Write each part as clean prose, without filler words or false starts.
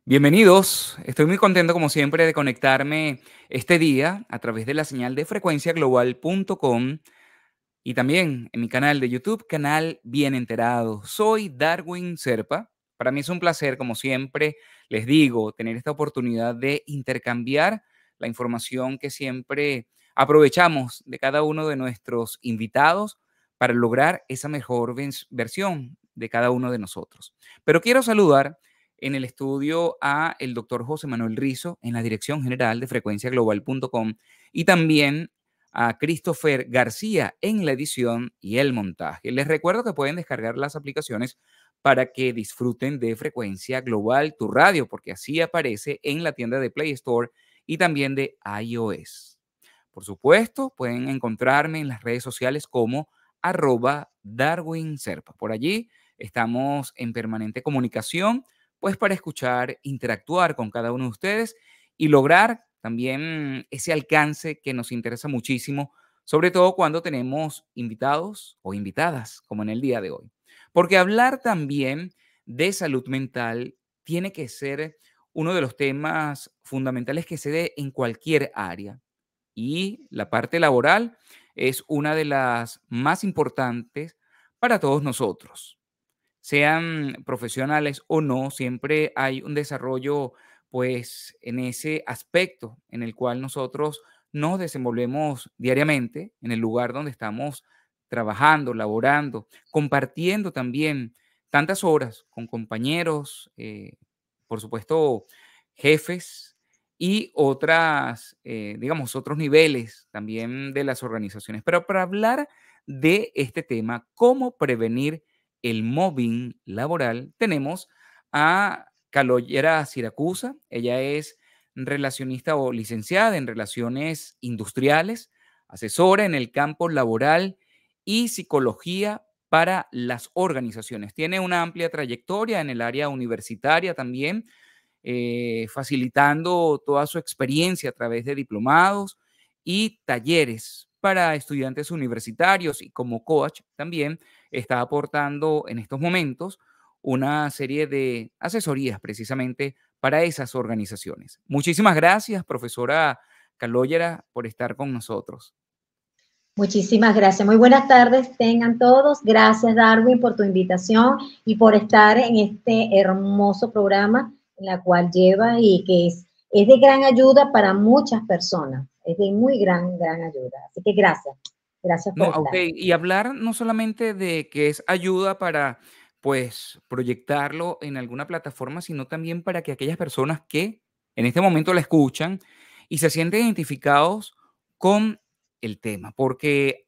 Bienvenidos. Estoy muy contento, como siempre, de conectarme este día a través de la señal de frecuenciaglobal.com y también en mi canal de YouTube, canal Bien Enterado. Soy Darwin Serpa. Para mí es un placer, como siempre, les digo, tener esta oportunidad de intercambiar la información que siempre aprovechamos de cada uno de nuestros invitados para lograr esa mejor versión de cada uno de nosotros. Pero quiero saludar en el estudio a el doctor José Manuel Rizo en la dirección general de frecuenciaglobal.com y también a Christopher García en la edición y el montaje. Les recuerdo que pueden descargar las aplicaciones para que disfruten de Frecuencia Global, tu radio, porque así aparece en la tienda de Play Store y también de iOS. Por supuesto, pueden encontrarme en las redes sociales como @DarwinSerpa. Por allí estamos en permanente comunicación, pues para escuchar, interactuar con cada uno de ustedes y lograr también ese alcance que nos interesa muchísimo, sobre todo cuando tenemos invitados o invitadas, como en el día de hoy. Porque hablar también de salud mental tiene que ser uno de los temas fundamentales que se dé en cualquier área. Y la parte laboral es una de las más importantes para todos nosotros, sean profesionales o no, siempre hay un desarrollo, pues, en ese aspecto en el cual nosotros nos desenvolvemos diariamente, en el lugar donde estamos trabajando, laborando, compartiendo también tantas horas con compañeros, por supuesto, jefes y otras, digamos, otros niveles también de las organizaciones. Pero para hablar de este tema, ¿cómo prevenir el mobbing laboral? Tenemos a Caloyera Siracusa. Ella es relacionista o licenciada en relaciones industriales, asesora en el campo laboral y psicología para las organizaciones. Tiene una amplia trayectoria en el área universitaria también, facilitando toda su experiencia a través de diplomados y talleres para estudiantes universitarios, y como coach también está aportando en estos momentos una serie de asesorías precisamente para esas organizaciones. Muchísimas gracias, profesora Caloyera, por estar con nosotros. Muchísimas gracias. Muy buenas tardes tengan todos. Gracias, Darwin, por tu invitación y por estar en este hermoso programa en la cual lleva y que es de gran ayuda para muchas personas. Es de muy gran ayuda. Así que gracias. Gracias No, por ok, estar. y hablar no solamente de que es ayuda para, pues, proyectarlo en alguna plataforma, sino también para que aquellas personas que en este momento la escuchan y se sienten identificados con el tema, porque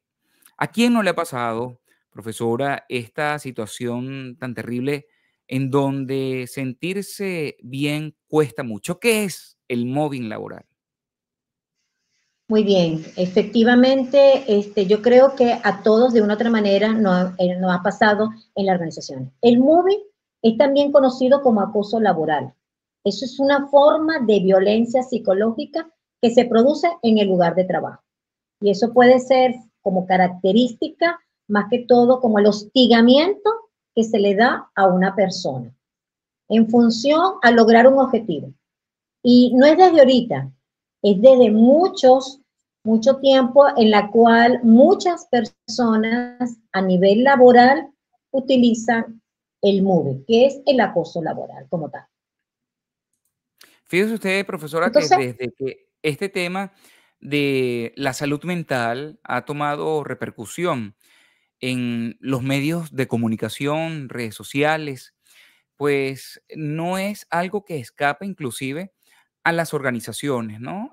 ¿a quién no le ha pasado, profesora, esta situación tan terrible en donde sentirse bien cuesta mucho? ¿Qué es el mobbing laboral? Muy bien, efectivamente, yo creo que a todos de una u otra manera nos ha pasado en la organización. El mobbing es también conocido como acoso laboral. Eso es una forma de violencia psicológica que se produce en el lugar de trabajo. Y eso puede ser como característica, más que todo, como el hostigamiento que se le da a una persona en función a lograr un objetivo. Y no es desde ahorita, es desde mucho tiempo en la cual muchas personas a nivel laboral utilizan el MOVE, que es el acoso laboral como tal. Fíjese usted, profesora, que Entonces, desde que este tema de la salud mental ha tomado repercusión en los medios de comunicación, redes sociales, pues no es algo que escapa inclusive a las organizaciones, ¿no?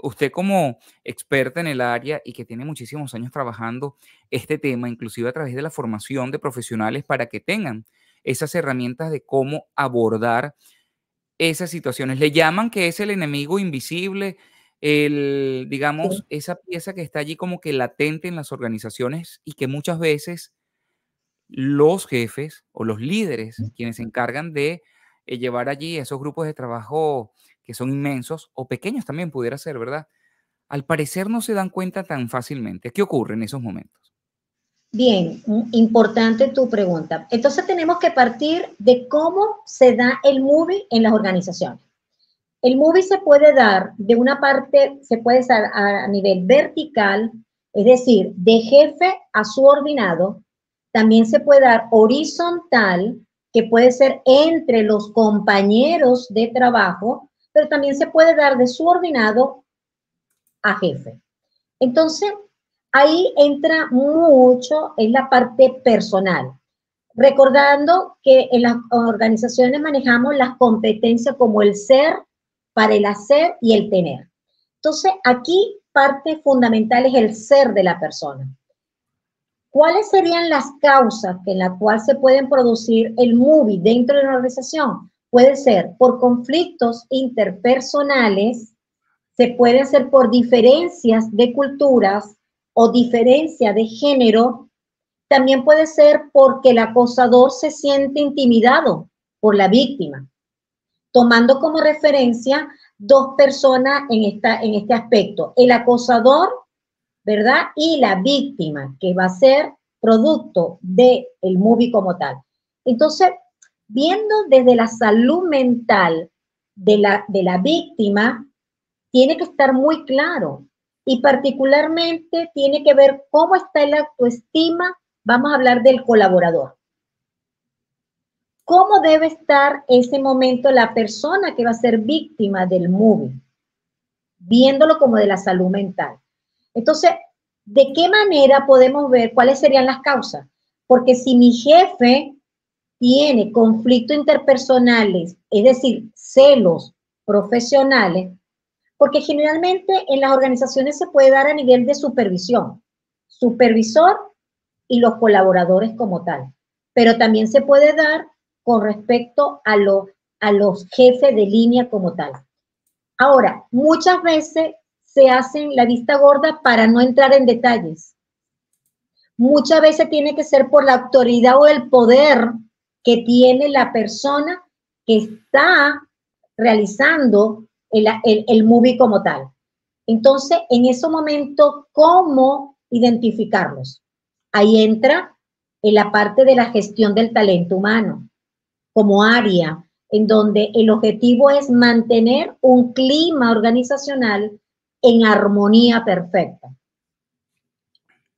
Usted como experta en el área y que tiene muchísimos años trabajando este tema, inclusive a través de la formación de profesionales para que tengan esas herramientas de cómo abordar esas situaciones. Le llaman que es el enemigo invisible, el, sí, digamos, esa pieza que está allí como que latente en las organizaciones y que muchas veces los jefes o los líderes, quienes se encargan de llevar allí esos grupos de trabajo que son inmensos o pequeños también pudiera ser, ¿verdad? Al parecer no se dan cuenta tan fácilmente. ¿Qué ocurre en esos momentos? Bien, importante tu pregunta. Entonces tenemos que partir de cómo se da el movie en las organizaciones. El movie se puede dar de una parte, se puede dar a nivel vertical, es decir, de jefe a subordinado. También se puede dar horizontal, que puede ser entre los compañeros de trabajo, pero también se puede dar de subordinado a jefe. Entonces, ahí entra mucho en la parte personal. Recordando que en las organizaciones manejamos las competencias como el ser, para el hacer y el tener. Entonces, aquí parte fundamental es el ser de la persona. ¿Cuáles serían las causas en las cuales se pueden producir el movie dentro de una organización? Puede ser por conflictos interpersonales, se puede hacer por diferencias de culturas o diferencia de género. También puede ser porque el acosador se siente intimidado por la víctima, tomando como referencia dos personas en este aspecto, el acosador, ¿verdad? Y la víctima, que va a ser producto del movie como tal. Entonces, viendo desde la salud mental de la víctima, tiene que estar muy claro y particularmente tiene que ver cómo está la autoestima. Vamos a hablar del colaborador. ¿Cómo debe estar en ese momento la persona que va a ser víctima del movie? Viéndolo como de la salud mental. Entonces, ¿de qué manera podemos ver cuáles serían las causas? Porque si mi jefe tiene conflictos interpersonales, es decir, celos profesionales, porque generalmente en las organizaciones se puede dar a nivel de supervisión, supervisor y los colaboradores como tal, pero también se puede dar con respecto a los jefes de línea como tal. Ahora, muchas veces se hacen la vista gorda para no entrar en detalles. Muchas veces tiene que ser por la autoridad o el poder que tiene la persona que está realizando el movie como tal. Entonces, en ese momento, ¿cómo identificarlos? Ahí entra en la parte de la gestión del talento humano, como área en donde el objetivo es mantener un clima organizacional en armonía perfecta.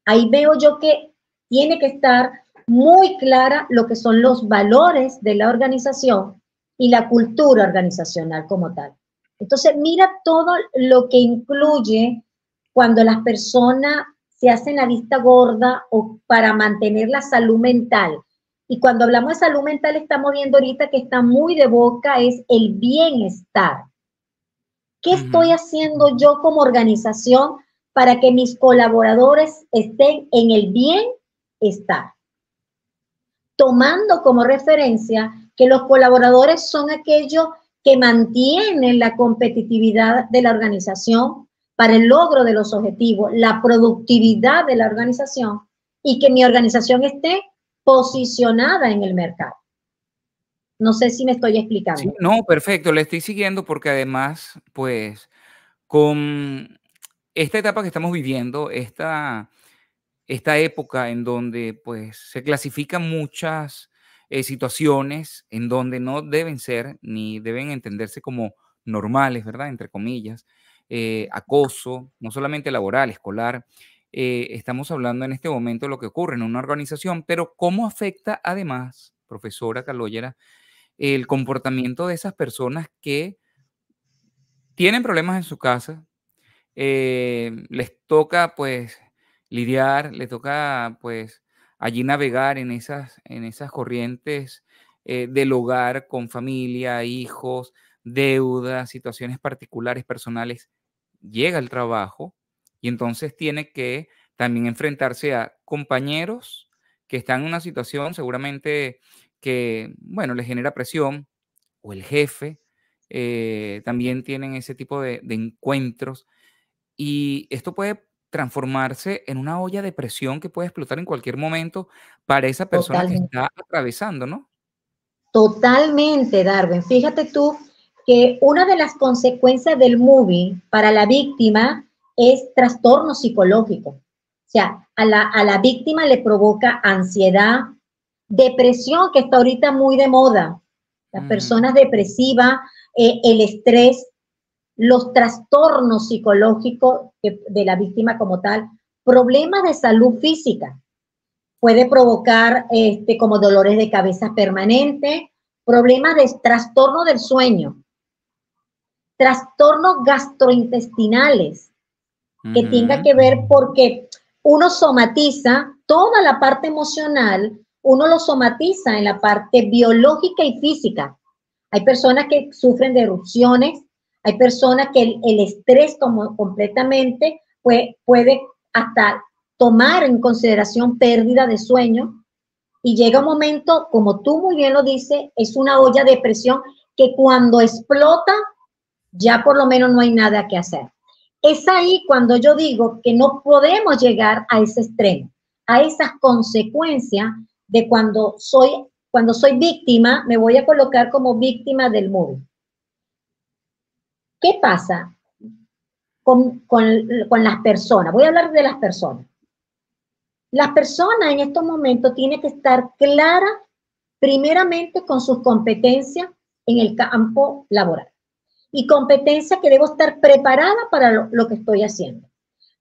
Ahí veo yo que tiene que estar muy clara lo que son los valores de la organización y la cultura organizacional como tal. Entonces, mira todo lo que incluye cuando las personas se hacen la vista gorda o para mantener la salud mental. Y cuando hablamos de salud mental, estamos viendo ahorita que está muy de boca, es el bienestar. ¿Qué estoy haciendo yo como organización para que mis colaboradores estén en el bienestar? Tomando como referencia que los colaboradores son aquellos que mantienen la competitividad de la organización para el logro de los objetivos, la productividad de la organización y que mi organización esté posicionada en el mercado. No sé si me estoy Sí, explicando. no, perfecto, le estoy siguiendo porque además, pues, con esta etapa que estamos viviendo, esta época en donde, pues, se clasifican muchas, situaciones en donde no deben ser ni deben entenderse como normales, ¿verdad? Entre comillas, acoso, no solamente laboral, escolar. Estamos hablando en este momento de lo que ocurre en una organización, pero ¿cómo afecta además, profesora Caloyera, el comportamiento de esas personas que tienen problemas en su casa? Les toca, pues, lidiar, les toca, pues, allí navegar en esas corrientes, del hogar con familia, hijos, deudas, situaciones particulares, personales. Llega el trabajo y entonces tiene que también enfrentarse a compañeros que están en una situación seguramente que, bueno, les genera presión, o el jefe, también tienen ese tipo de encuentros y esto puede transformarse en una olla de presión que puede explotar en cualquier momento para esa persona que Totalmente. está atravesando, ¿no? Totalmente, Darwin. Fíjate tú que una de las consecuencias del movie para la víctima es trastorno psicológico. O sea, a la víctima le provoca ansiedad, depresión, que está ahorita muy de moda, las personas depresivas, el estrés, los trastornos psicológicos de la víctima como tal, problemas de salud física. Puede provocar como dolores de cabeza permanentes, problemas de trastorno del sueño, trastornos gastrointestinales, que tenga que ver porque uno somatiza toda la parte emocional, uno lo somatiza en la parte biológica y física. Hay personas que sufren de erupciones, hay personas que el estrés completamente puede hasta tomar en consideración pérdida de sueño, y llega un momento, como tú muy bien lo dices, es una olla de presión que cuando explota, ya por lo menos no hay nada que hacer. Es ahí cuando yo digo que no podemos llegar a ese extremo, a esas consecuencias de cuando soy víctima, me voy a colocar como víctima del movie. ¿Qué pasa con las personas? Voy a hablar de las personas. Las personas en estos momentos tienen que estar claras primeramente con sus competencias en el campo laboral. Y competencia que debo estar preparada para lo que estoy haciendo.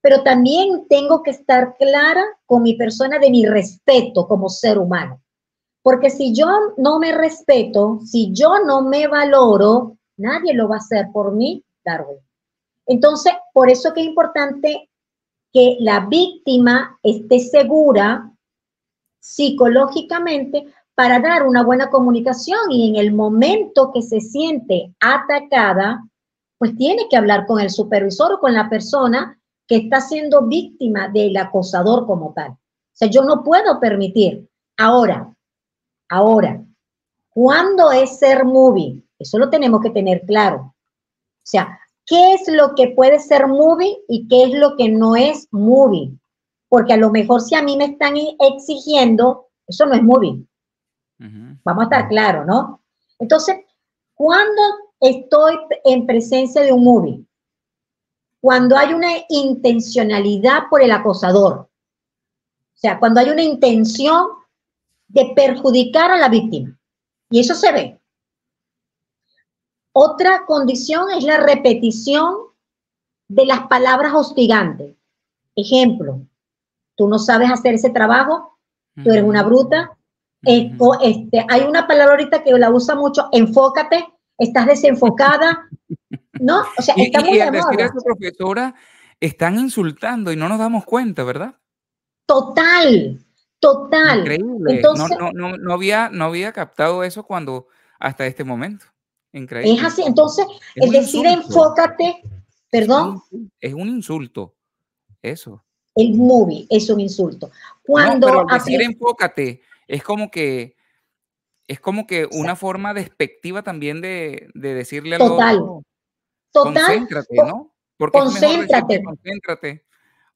Pero también tengo que estar clara con mi persona de mi respeto como ser humano. Porque si yo no me respeto, si yo no me valoro, nadie lo va a hacer por mí, Darwin. Entonces, por eso que es importante que la víctima esté segura psicológicamente para dar una buena comunicación, y en el momento que se siente atacada, pues tiene que hablar con el supervisor o con la persona que está siendo víctima del acosador como tal. O sea, yo no puedo permitir. Ahora, ¿cuándo es ser movie? Eso lo tenemos que tener claro. O sea, ¿qué es lo que puede ser movie y qué es lo que no es movie? Porque a lo mejor si a mí me están exigiendo, eso no es movie. Vamos a estar claros, ¿no? Entonces, ¿cuándo estoy en presencia de un movie? Cuando hay una intencionalidad por el acosador. O sea, cuando hay una intención de perjudicar a la víctima. Y eso se ve. Otra condición es la repetición de las palabras hostigantes. Ejemplo, tú no sabes hacer ese trabajo, tú eres una bruta. Hay una palabra ahorita que la usa mucho, enfócate, estás desenfocada, ¿no? O sea, está muy de moda. Decir eso, profesora, están insultando y no nos damos cuenta, ¿verdad? Total. Increíble. Entonces, no había captado eso hasta este momento. Increíble. Es así. Entonces, el decir enfócate, perdón. Es un insulto, eso. El movie es un insulto. No, pero decir enfócate es como que una forma despectiva también de decirle al otro, concéntrate, ¿no? Porque es mejor decirte concéntrate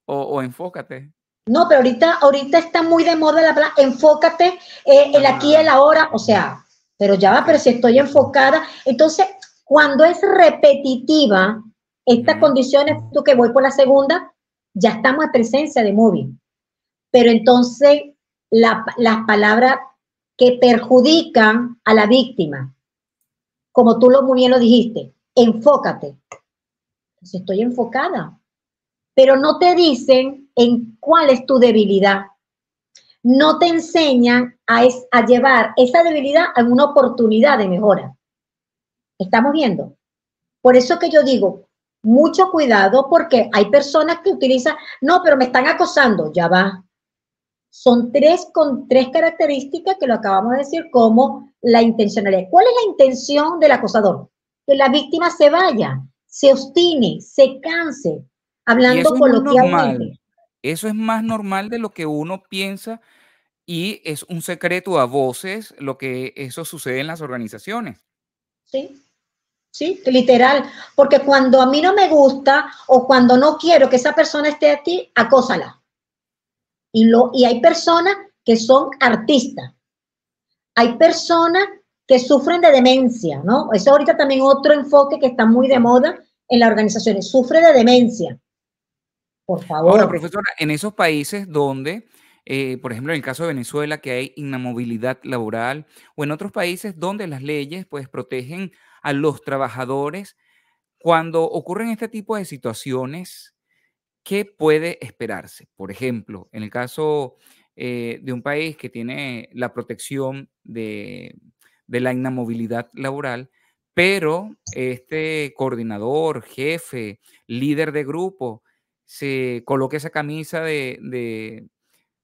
o enfócate. No, pero ahorita está muy de moda la palabra enfócate, el aquí y el ahora, o sea, pero ya va, pero si estoy enfocada. Entonces, cuando es repetitiva, estas condiciones, tú que voy por la segunda, ya estamos en presencia de movie. Pero entonces, las palabras que perjudican a la víctima, como tú muy bien lo dijiste, enfócate. Entonces, estoy enfocada. Pero no te dicen en cuál es tu debilidad. No te enseñan a llevar esa debilidad a una oportunidad de mejora. ¿Estamos viendo? Por eso que yo digo, mucho cuidado, porque hay personas que utilizan, no, pero me están acosando, ya va. Son tres características que lo acabamos de decir, como la intencionalidad. ¿Cuál es la intención del acosador? Que la víctima se vaya, se obstine, se canse, hablando coloquialmente. Eso es más normal de lo que uno piensa, y es un secreto a voces lo que eso sucede en las organizaciones. Sí, literal, porque cuando a mí no me gusta o cuando no quiero que esa persona esté aquí, acósala. Y hay personas que son artistas. Hay personas que sufren de demencia, ¿no? Eso ahorita también otro enfoque que está muy de moda en las organizaciones, sufre de demencia. Por Ahora, favor. profesora, en esos países donde, por ejemplo, en el caso de Venezuela, que hay inamovilidad laboral, o en otros países donde las leyes, pues, protegen a los trabajadores, cuando ocurren este tipo de situaciones, ¿qué puede esperarse? Por ejemplo, en el caso, de un país que tiene la protección de la inamovilidad laboral, pero este coordinador, jefe, líder de grupo, se coloca esa camisa de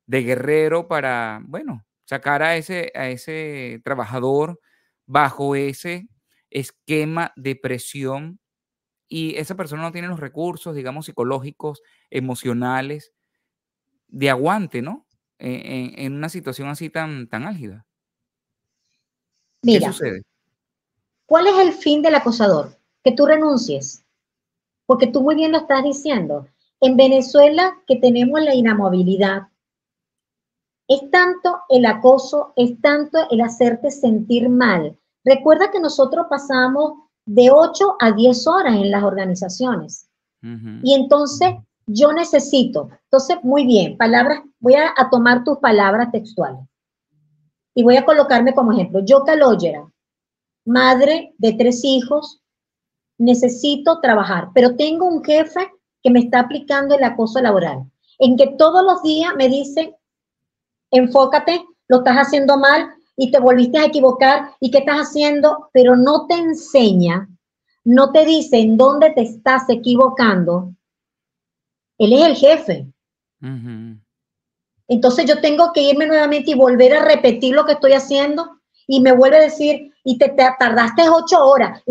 guerrero para, bueno, sacar a ese trabajador bajo ese esquema de presión y esa persona no tiene los recursos, digamos, psicológicos, emocionales, de aguante, ¿no? En una situación así tan álgida. ¿Qué Mira, sucede? ¿cuál es el fin del acosador? Que tú renuncies, porque tú muy bien lo estás diciendo. En Venezuela, que tenemos la inamovilidad, es tanto el acoso, es tanto el hacerte sentir mal. Recuerda que nosotros pasamos de 8 a 10 horas en las organizaciones. Ujú. Y entonces yo necesito, entonces muy bien, palabras, voy a tomar tus palabras textuales y voy a colocarme como ejemplo. Yo, Calogera, madre de 3 hijos, necesito trabajar, pero tengo un jefe que me está aplicando el acoso laboral, en que todos los días me dice, enfócate, lo estás haciendo mal y te volviste a equivocar y qué estás haciendo, pero no te enseña, no te dice en dónde te estás equivocando. Él es el jefe. Ujú. Entonces yo tengo que irme nuevamente y volver a repetir lo que estoy haciendo y me vuelve a decir, y te tardaste 8 horas.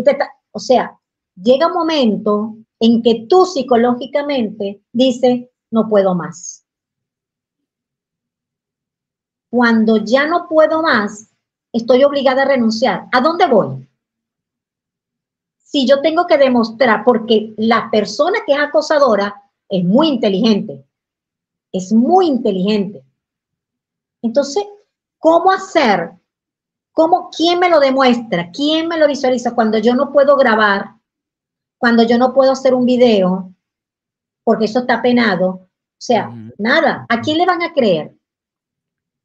O sea, llega un momento en que tú psicológicamente dices, no puedo más. Cuando ya no puedo más, estoy obligada a renunciar. ¿A dónde voy? Si yo tengo que demostrar, porque la persona que es acosadora es muy inteligente, es muy inteligente. Entonces, ¿cómo hacer? ¿Cómo, quién me lo demuestra? ¿Quién me lo visualiza cuando yo no puedo grabar? Cuando yo no puedo hacer un video, porque eso está penado. O sea, Ujú. nada. ¿A quién le van a creer?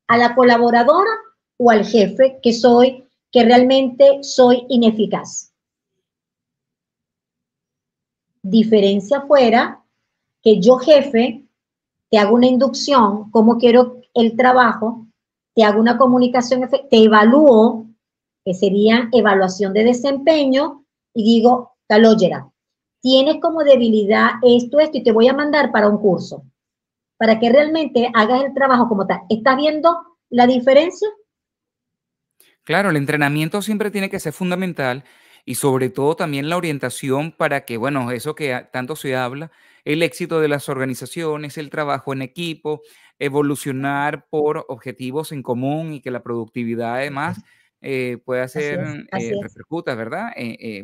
¿A la colaboradora o al jefe que realmente soy ineficaz? Diferencia fuera que yo, jefe, te hago una inducción, cómo quiero el trabajo, te hago una comunicación, te evalúo, que sería evaluación de desempeño, y digo, Calogera, tienes como debilidad esto, y te voy a mandar para un curso, para que realmente hagas el trabajo como tal. ¿Estás viendo la diferencia? Claro, el entrenamiento siempre tiene que ser fundamental y sobre todo también la orientación para que, bueno, eso que tanto se habla, el éxito de las organizaciones, el trabajo en equipo, evolucionar por objetivos en común y que la productividad además pueda Así ser, es, así es. repercuta, ¿verdad?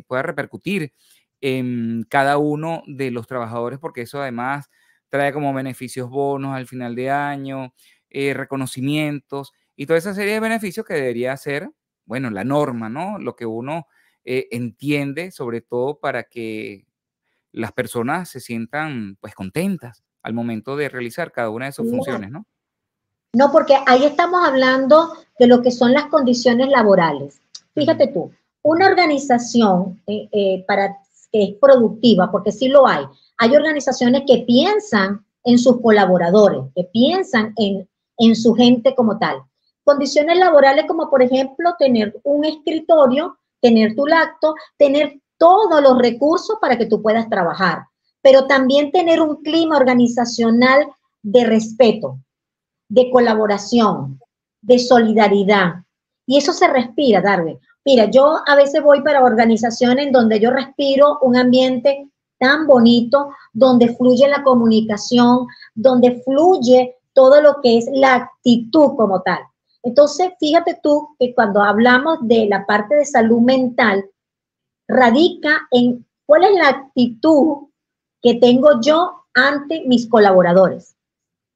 Pueda repercutir en cada uno de los trabajadores porque eso además trae como beneficios bonos al final de año, reconocimientos y toda esa serie de beneficios que debería ser, bueno, la norma, ¿no? Lo que uno entiende, sobre todo para que las personas se sientan, pues, contentas al momento de realizar cada una de sus funciones, ¿no? No, porque ahí estamos hablando de lo que son las condiciones laborales. Ujú. Fíjate tú, una organización para que es productiva, porque sí lo hay organizaciones que piensan en sus colaboradores, que piensan en su gente como tal. Condiciones laborales como por ejemplo tener un escritorio, tener tu lacto, tener todos los recursos para que tú puedas trabajar, pero también tener un clima organizacional de respeto, de colaboración, de solidaridad. Y eso se respira, Darwin. Mira, yo a veces voy para organizaciones en donde yo respiro un ambiente tan bonito, donde fluye la comunicación, donde fluye todo lo que es la actitud como tal. Entonces, fíjate tú que cuando hablamos de la parte de salud mental, radica en cuál es la actitud que tengo yo ante mis colaboradores.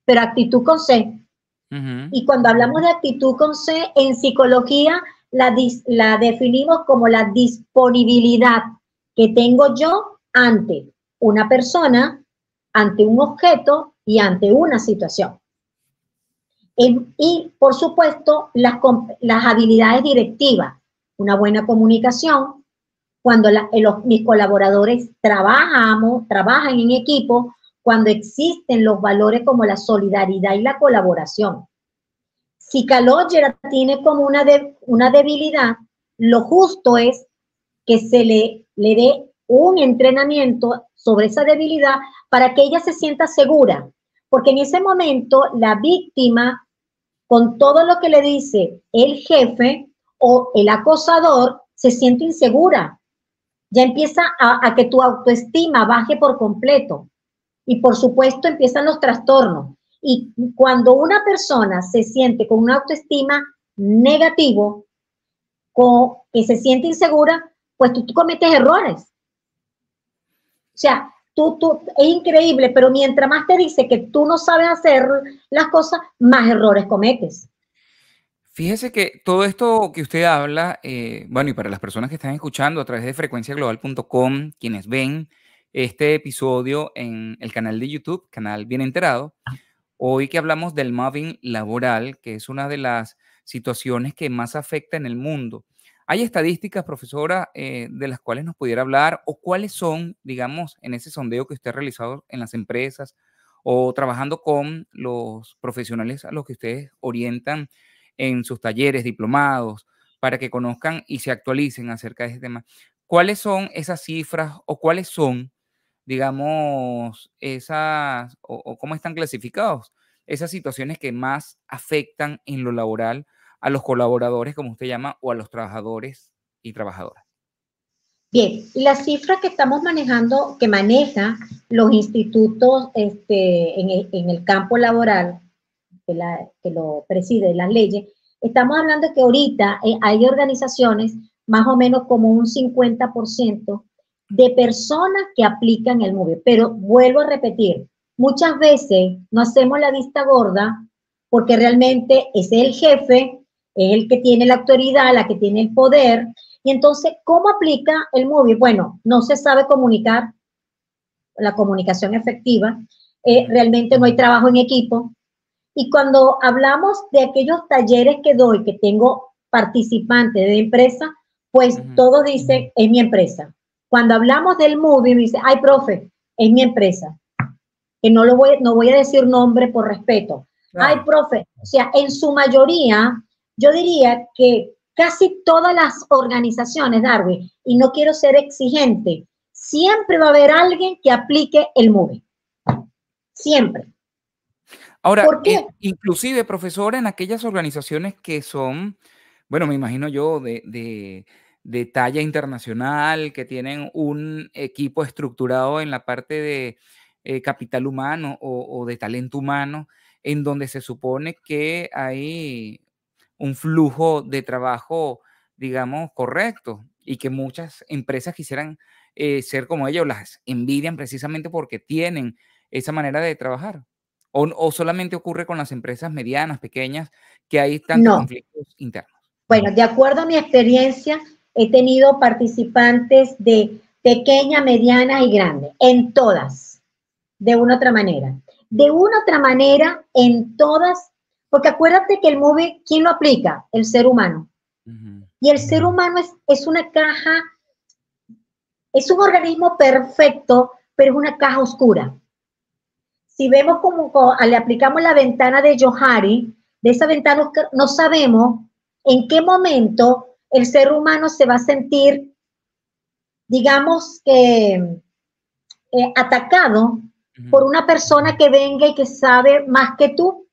Pero actitud con C. Ujú. Y cuando hablamos de actitud con C, en psicología la definimos como la disponibilidad que tengo yo ante una persona, ante un objeto y ante una situación. Y, por supuesto, las habilidades directivas, una buena comunicación, cuando mis colaboradores trabajan en equipo, cuando existen los valores como la solidaridad y la colaboración. Si Calogero tiene como una debilidad, lo justo es que se le dé un entrenamiento sobre esa debilidad para que ella se sienta segura, porque en ese momento la víctima, con todo lo que le dice el jefe o el acosador, se siente insegura. Ya empieza a que tu autoestima baje por completo. Y por supuesto empiezan los trastornos. Y cuando una persona se siente con una autoestima negativo, que se siente insegura, pues tú cometes errores. O sea, es increíble, pero mientras más te dice que tú no sabes hacer las cosas, más errores cometes. Fíjese que todo esto que usted habla, bueno, y para las personas que están escuchando a través de frecuenciaglobal.com, quienes ven este episodio en el canal de YouTube, canal Bien Enterado, hoy que hablamos del mobbing laboral, que es una de las situaciones que más afecta en el mundo. ¿Hay estadísticas, profesora, de las cuales nos pudiera hablar o cuáles son, digamos, en ese sondeo que usted ha realizado en las empresas o trabajando con los profesionales a los que ustedes orientan en sus talleres, diplomados, para que conozcan y se actualicen acerca de este tema? ¿Cuáles son esas cifras o cuáles son, digamos, esas, o cómo están clasificados esas situaciones que más afectan en lo laboral a los colaboradores, como usted llama, o a los trabajadores y trabajadoras? Bien, las cifras que estamos manejando, que manejan los institutos en el campo laboral, que lo preside las leyes, estamos hablando de que ahorita hay organizaciones, más o menos como un 50% de personas que aplican el MOVE. Pero vuelvo a repetir, muchas veces no hacemos la vista gorda porque realmente es el jefe, es el que tiene la autoridad, la que tiene el poder. Y entonces, ¿cómo aplica el MOVE? Bueno, no se sabe comunicar, la comunicación efectiva, realmente no hay trabajo en equipo. Y cuando hablamos de aquellos talleres que doy, que tengo participantes de empresa, pues todos dicen, es mi empresa. Cuando hablamos del MOVE, me dice, ay, profe, es mi empresa. Que no voy a decir nombre por respeto. Claro. Ay, profe, o sea, en su mayoría, yo diría que casi todas las organizaciones, Darwin, y no quiero ser exigente, siempre va a haber alguien que aplique el MOVE. Siempre. Ahora, inclusive, profesora, en aquellas organizaciones que son, bueno, me imagino yo, de talla internacional, que tienen un equipo estructurado en la parte de capital humano o de talento humano, en donde se supone que hay un flujo de trabajo, digamos, correcto, y que muchas empresas quisieran ser como ellos, las envidian precisamente porque tienen esa manera de trabajar. ¿O solamente ocurre con las empresas medianas, pequeñas, que hay tantos conflictos internos? Bueno, de acuerdo a mi experiencia, he tenido participantes de pequeñas, medianas y grandes, en todas, de una u otra manera. De una u otra manera, en todas, porque acuérdate que el MOVE, ¿quién lo aplica? El ser humano. Y el ser humano es una caja, es un organismo perfecto, pero es una caja oscura. Si vemos como le aplicamos la ventana de Johari, de esa ventana no sabemos en qué momento el ser humano se va a sentir, digamos que, atacado por una persona que venga y que sabe más que tú,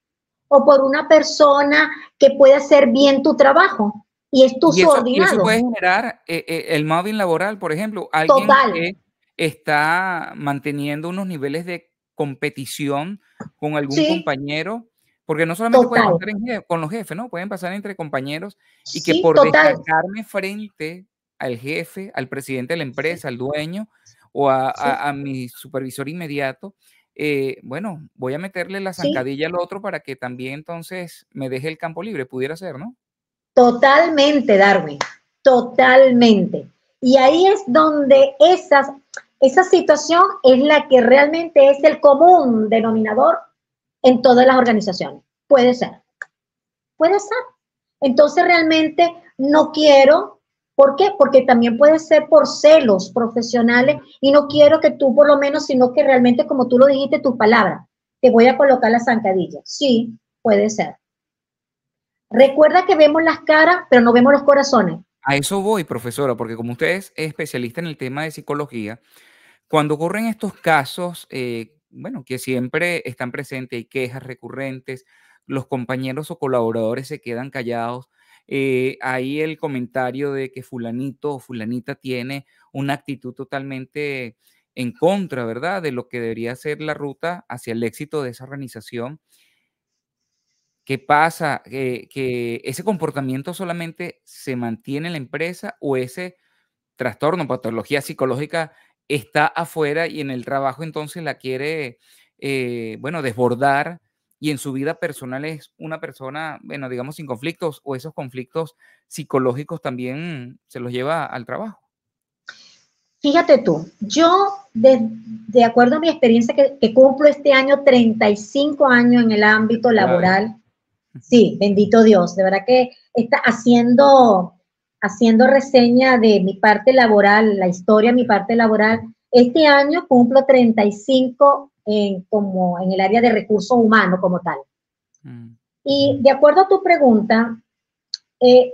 o por una persona que puede hacer bien tu trabajo y es tu subordinado. Y eso puede generar el mobbing laboral, por ejemplo, alguien que está manteniendo unos niveles de competición con algún compañero, porque no solamente puede pasar con los jefes, ¿no? Pueden pasar entre compañeros y que por destacarme frente al jefe, al presidente de la empresa, al dueño o a mi supervisor inmediato, bueno, voy a meterle la zancadilla al otro para que también entonces me deje el campo libre, pudiera ser, ¿no? Totalmente, Darwin, totalmente. Y ahí es donde esa situación es la que realmente es el común denominador en todas las organizaciones. Puede ser, puede ser. Entonces realmente no quiero, ¿por qué? Porque también puede ser por celos profesionales y no quiero que tú por lo menos, sino que realmente como tú lo dijiste, tus palabras, te voy a colocar la zancadilla. Sí, puede ser. Recuerda que vemos las caras, pero no vemos los corazones. A eso voy, profesora, porque como usted es especialista en el tema de psicología, cuando ocurren estos casos, bueno, que siempre están presentes, hay quejas recurrentes, los compañeros o colaboradores se quedan callados, hay el comentario de que fulanito o fulanita tiene una actitud totalmente en contra, ¿verdad? De lo que debería ser la ruta hacia el éxito de esa organización. ¿Qué pasa? Que ese comportamiento solamente se mantiene en la empresa o ese trastorno, patología psicológica está afuera y en el trabajo entonces la quiere, bueno, desbordar y en su vida personal es una persona, bueno, digamos, sin conflictos o esos conflictos psicológicos también se los lleva al trabajo. Fíjate tú, yo de acuerdo a mi experiencia que cumplo este año 35 años en el ámbito Felicidades. laboral, sí, bendito Dios, de verdad que está haciendo reseña de mi parte laboral, la historia de mi parte laboral. Este año cumplo 35 como en el área de recursos humanos como tal. Mm, Y de acuerdo a tu pregunta, eh,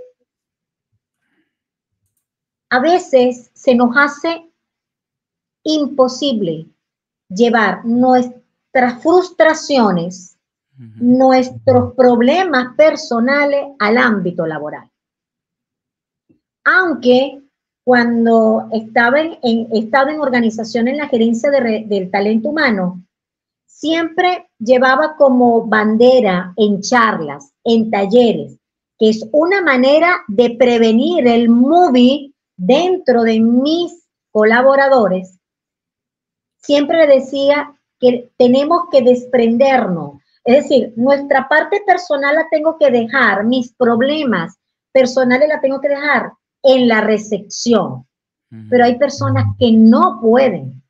a veces se nos hace imposible llevar nuestras frustraciones, ujú. nuestros problemas personales al ámbito laboral. Aunque cuando estaba en organización en la gerencia del talento humano, siempre llevaba como bandera en charlas, en talleres, que es una manera de prevenir el movie dentro de mis colaboradores. Siempre le decía que tenemos que desprendernos. Es decir, nuestra parte personal la tengo que dejar, mis problemas personales la tengo que dejar en la recepción. Pero hay Ujú. personas que no pueden,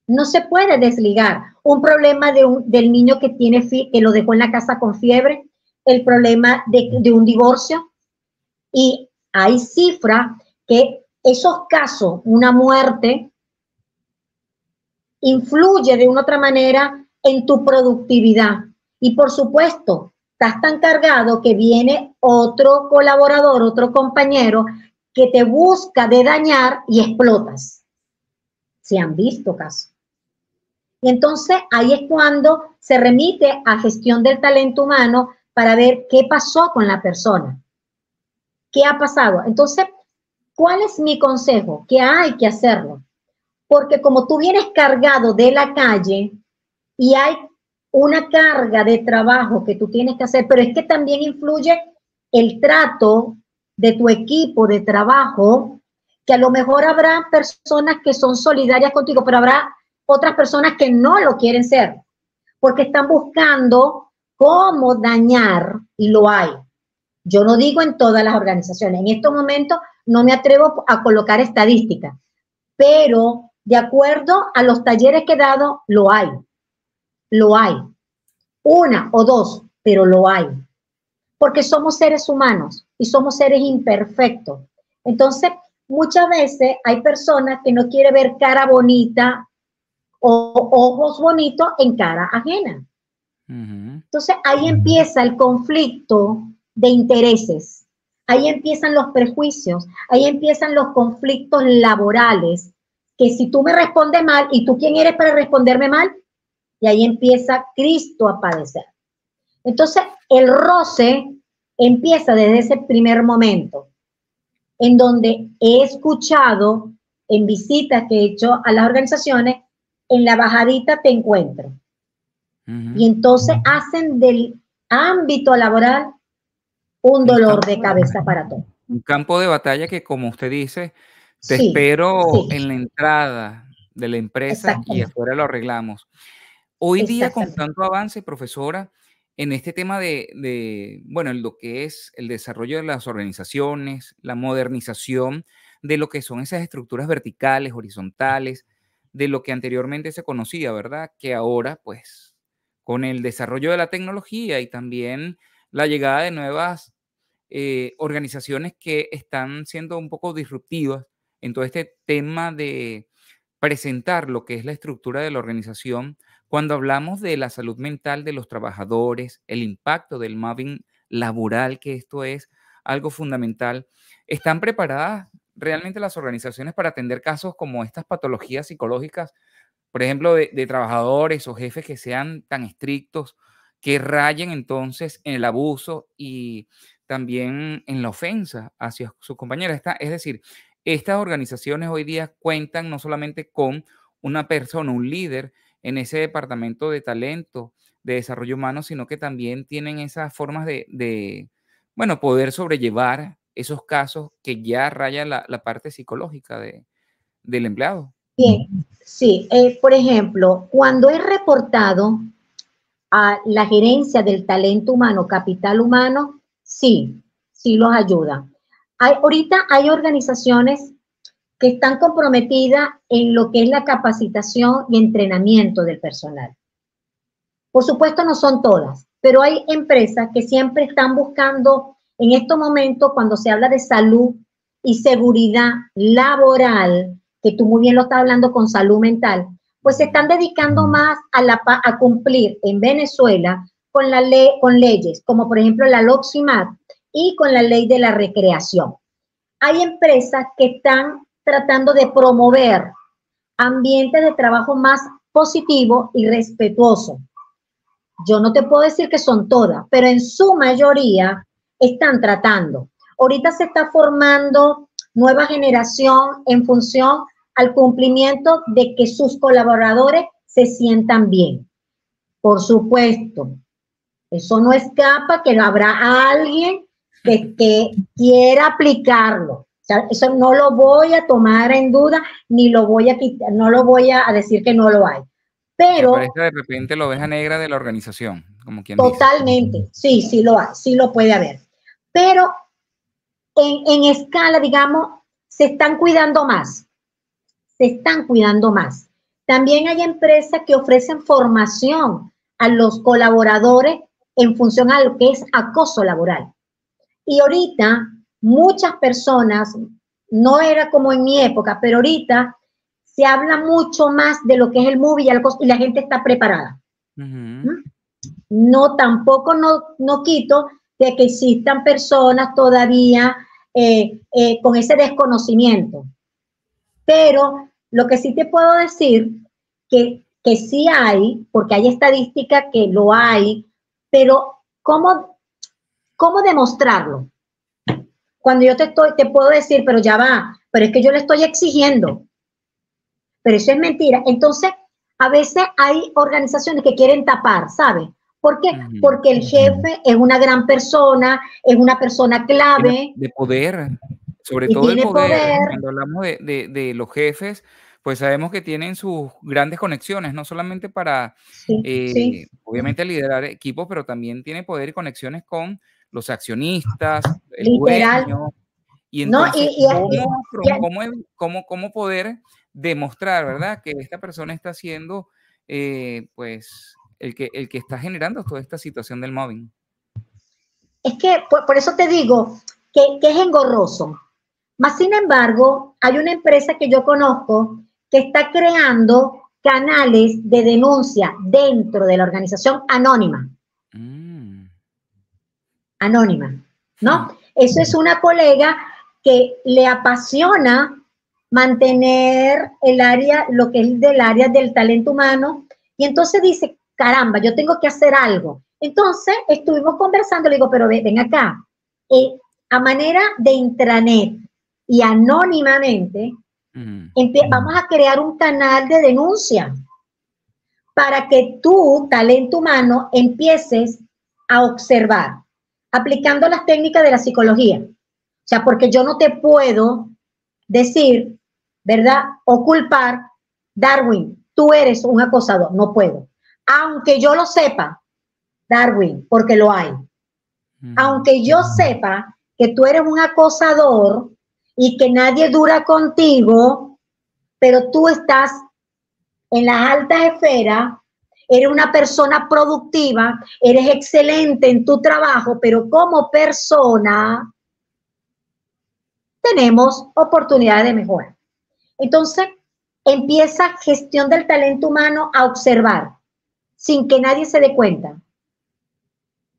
no se puede desligar. Un problema del niño que tiene que lo dejó en la casa con fiebre, el problema de un divorcio, y hay cifras que esos casos, una muerte, influye de una otra manera en tu productividad. Y por supuesto, estás tan cargado que viene otro colaborador, otro compañero que te busca de dañar y explotas. Se han visto casos. Y entonces ahí es cuando se remite a gestión del talento humano para ver qué pasó con la persona, qué ha pasado. Entonces, ¿cuál es mi consejo? Que hay que hacerlo. Porque como tú vienes cargado de la calle, y hay una carga de trabajo que tú tienes que hacer, pero es que también influye el trato de tu equipo de trabajo, que a lo mejor habrá personas que son solidarias contigo, pero habrá otras personas que no lo quieren ser, porque están buscando cómo dañar, y lo hay. Yo no digo en todas las organizaciones, en estos momentos no me atrevo a colocar estadísticas, pero de acuerdo a los talleres que he dado, lo hay. Lo hay. Una o dos, pero lo hay. Porque somos seres humanos y somos seres imperfectos. Entonces, muchas veces hay personas que no quieren ver cara bonita o ojos bonitos en cara ajena. Ujú. Entonces, ahí empieza el conflicto de intereses. Ahí empiezan los prejuicios, ahí empiezan los conflictos laborales, que si tú me respondes mal, ¿y tú quién eres para responderme mal? Y ahí empieza Cristo a padecer. Entonces, el roce empieza desde ese primer momento, en donde he escuchado en visitas que he hecho a las organizaciones, en la bajadita te encuentro. Y Ujú. entonces hacen del ámbito laboral un Un dolor de campo de cabeza batalla. para todos. Un campo de batalla que, como usted dice, te Sí, espero sí, en la entrada de la empresa y exactamente, afuera lo arreglamos. Hoy día, con exactamente. tanto avance, profesora, en este tema bueno, en lo que es el desarrollo de las organizaciones, la modernización de lo que son esas estructuras verticales, horizontales, de lo que anteriormente se conocía, ¿verdad? Que ahora, pues, con el desarrollo de la tecnología y también la llegada de nuevas organizaciones que están siendo un poco disruptivas en todo este tema de presentar lo que es la estructura de la organización, cuando hablamos de la salud mental de los trabajadores, el impacto del mobbing laboral, que esto es algo fundamental, ¿están preparadas realmente las organizaciones para atender casos como estas patologías psicológicas, por ejemplo, de trabajadores o jefes que sean tan estrictos, que rayen entonces en el abuso y también en la ofensa hacia sus compañeros? Es decir, estas organizaciones hoy día cuentan no solamente con una persona, un líder en ese departamento de talento, de desarrollo humano, sino que también tienen esas formas bueno, poder sobrellevar esos casos que ya rayan la parte psicológica del empleado. Bien, sí. Por ejemplo, cuando es reportado a la gerencia del talento humano, capital humano, sí, sí los ayuda. Ahorita hay organizaciones que están comprometidas en lo que es la capacitación y entrenamiento del personal. Por supuesto, no son todas, pero hay empresas que siempre están buscando, en estos momentos, cuando se habla de salud y seguridad laboral, que tú muy bien lo estás hablando con salud mental, pues se están dedicando más a cumplir en Venezuela con con leyes, como por ejemplo la LOXIMAT y con la ley de la recreación. Hay empresas que están tratando de promover ambientes de trabajo más positivos y respetuosos. Yo no te puedo decir que son todas, pero en su mayoría están tratando. Ahorita se está formando nueva generación en función al cumplimiento de que sus colaboradores se sientan bien. Por supuesto, eso no escapa que habrá alguien que quiera aplicarlo. O sea, eso no lo voy a tomar en duda, ni lo voy a quitar, no lo voy a decir que no lo hay. Pero Aparece de repente la oveja negra de la organización, como quien dice. totalmente, sí, sí lo hay, sí lo puede haber. Pero en escala, digamos, se están cuidando más, se están cuidando más. También hay empresas que ofrecen formación a los colaboradores en función a lo que es acoso laboral. Y ahorita muchas personas, no era como en mi época, pero ahorita se habla mucho más de lo que es el movie y la gente está preparada. No, tampoco no quito de que existan personas todavía con ese desconocimiento. Pero lo que sí te puedo decir que sí hay, porque hay estadísticas que lo hay, pero ¿cómo demostrarlo? Cuando yo te puedo decir, pero ya va, pero es que yo le estoy exigiendo. Pero eso es mentira. Entonces, a veces hay organizaciones que quieren tapar, ¿sabes? ¿Por qué? Porque el jefe es una gran persona, es una persona clave. De poder, sobre todo el poder. Cuando hablamos de los jefes, pues sabemos que tienen sus grandes conexiones, no solamente para, Sí. obviamente, liderar equipos, pero también tiene poder y conexiones con los accionistas, el Literal. dueño. Y No, entonces, ¿cómo poder demostrar, verdad, que esta persona está siendo, pues, el que está generando toda esta situación del mobbing? Es que por eso te digo que es engorroso. Más sin embargo, hay una empresa que yo conozco que está creando canales de denuncia dentro de la organización anónima. Anónima, ¿no? Eso es una colega que le apasiona mantener el área, lo que es del área del talento humano, y entonces dice, caramba, yo tengo que hacer algo. Entonces estuvimos conversando, le digo, pero ven acá, a manera de intranet y anónimamente, vamos a crear un canal de denuncia para que tú, talento humano, empieces a observar, aplicando las técnicas de la psicología. O sea, porque yo no te puedo decir, ¿verdad? O culpar, Darwin, tú eres un acosador. No puedo. Aunque yo lo sepa, Darwin, porque lo hay. Aunque yo sepa que tú eres un acosador y que nadie dura contigo, pero tú estás en las altas esferas, eres una persona productiva, eres excelente en tu trabajo, pero como persona tenemos oportunidades de mejora. Entonces, empieza gestión del talento humano a observar, sin que nadie se dé cuenta.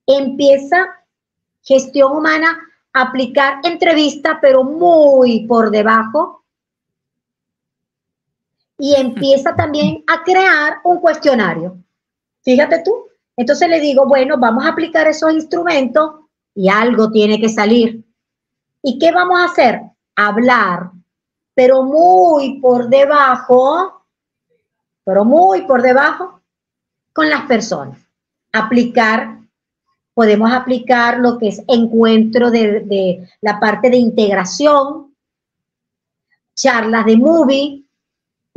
Empieza gestión humana a aplicar entrevista, pero muy por debajo. Y empieza también a crear un cuestionario. Fíjate tú. Entonces le digo, bueno, vamos a aplicar esos instrumentos y algo tiene que salir. ¿Y qué vamos a hacer? Hablar, pero muy por debajo, con las personas. Podemos aplicar lo que es encuentro de la parte de integración, charlas de movie,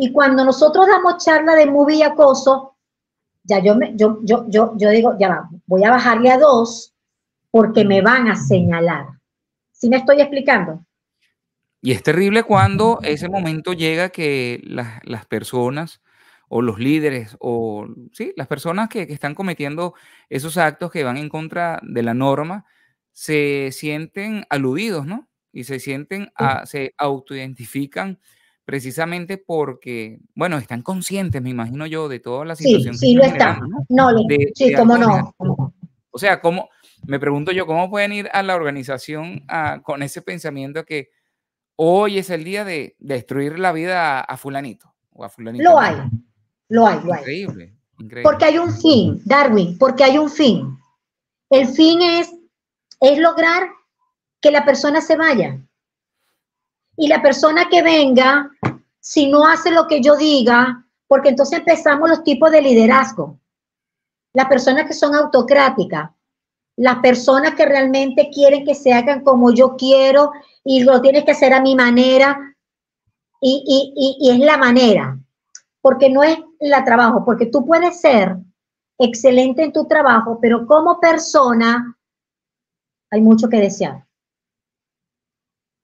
y cuando nosotros damos charla de movie y acoso, ya yo digo, ya va, voy a bajarle a 2 porque me van a señalar. ¿Sí me estoy explicando? Y es terrible cuando ese momento llega que las personas o los líderes o sí, las personas que están cometiendo esos actos que van en contra de la norma se sienten aludidos, ¿no? Y se sienten, se autoidentifican precisamente porque, bueno, están conscientes, me imagino yo, de toda la Sí, situación que sí lo están está. generando, ¿no? No, sí, De cómo algo no. negativo. O sea, ¿cómo? Me pregunto yo, ¿cómo pueden ir a la organización con ese pensamiento que hoy es el día de destruir la vida a fulanito o a fulanita? Lo hay, No, lo hay, lo hay. increíble, Porque increíble. hay un fin, Darwin, porque hay un fin. El fin es lograr que la persona se vaya. Y la persona que venga, si no hace lo que yo diga, porque entonces empezamos los tipos de liderazgo. Las personas que son autocráticas, las personas que realmente quieren que se hagan como yo quiero y lo tienes que hacer a mi manera y es la manera, porque no es la trabajo, porque tú puedes ser excelente en tu trabajo, pero como persona hay mucho que desear.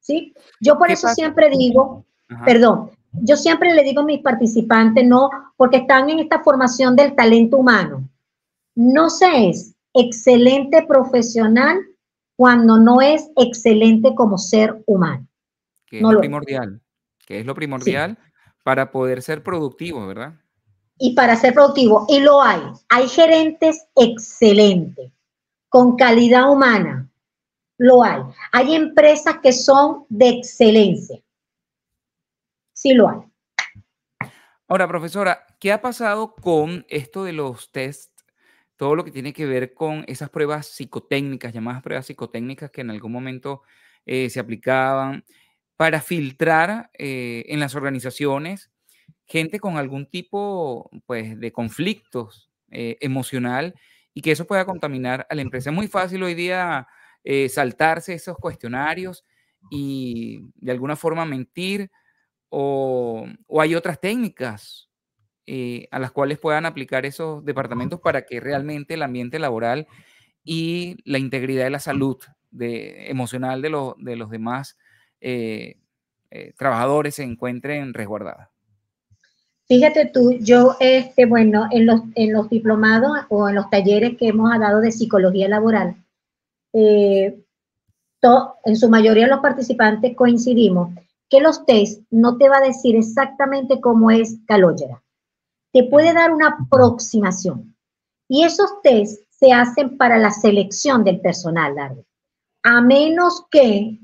¿Sí? Yo por ¿Qué eso pasa? siempre digo, Ajá. perdón, yo siempre le digo a mis participantes, no, porque están en esta formación del talento humano. No se es excelente profesional cuando no es excelente como ser humano. Que es No lo lo es. primordial, que es lo Sí. primordial para poder ser productivo, ¿verdad? Y para ser productivo, y lo hay. Hay gerentes excelentes, con calidad humana. Lo hay. Hay empresas que son de excelencia. Sí lo hay. Ahora, profesora, ¿qué ha pasado con esto de los test? Todo lo que tiene que ver con esas pruebas psicotécnicas, llamadas pruebas psicotécnicas que en algún momento se aplicaban para filtrar en las organizaciones gente con algún tipo, pues, de conflictos emocional y que eso pueda contaminar a la empresa. Es muy fácil hoy día saltarse esos cuestionarios y de alguna forma mentir o hay otras técnicas a las cuales puedan aplicar esos departamentos para que realmente el ambiente laboral y la integridad de la salud emocional de los demás trabajadores se encuentren resguardadas. Fíjate tú, yo, bueno, en los diplomados o en los talleres que hemos dado de psicología laboral, eh, en su mayoría los participantes coincidimos que los test no te va a decir exactamente cómo es Calogera. Te puede Ujú. dar una aproximación. Y esos test se hacen para la selección del personal, Darwin. A menos que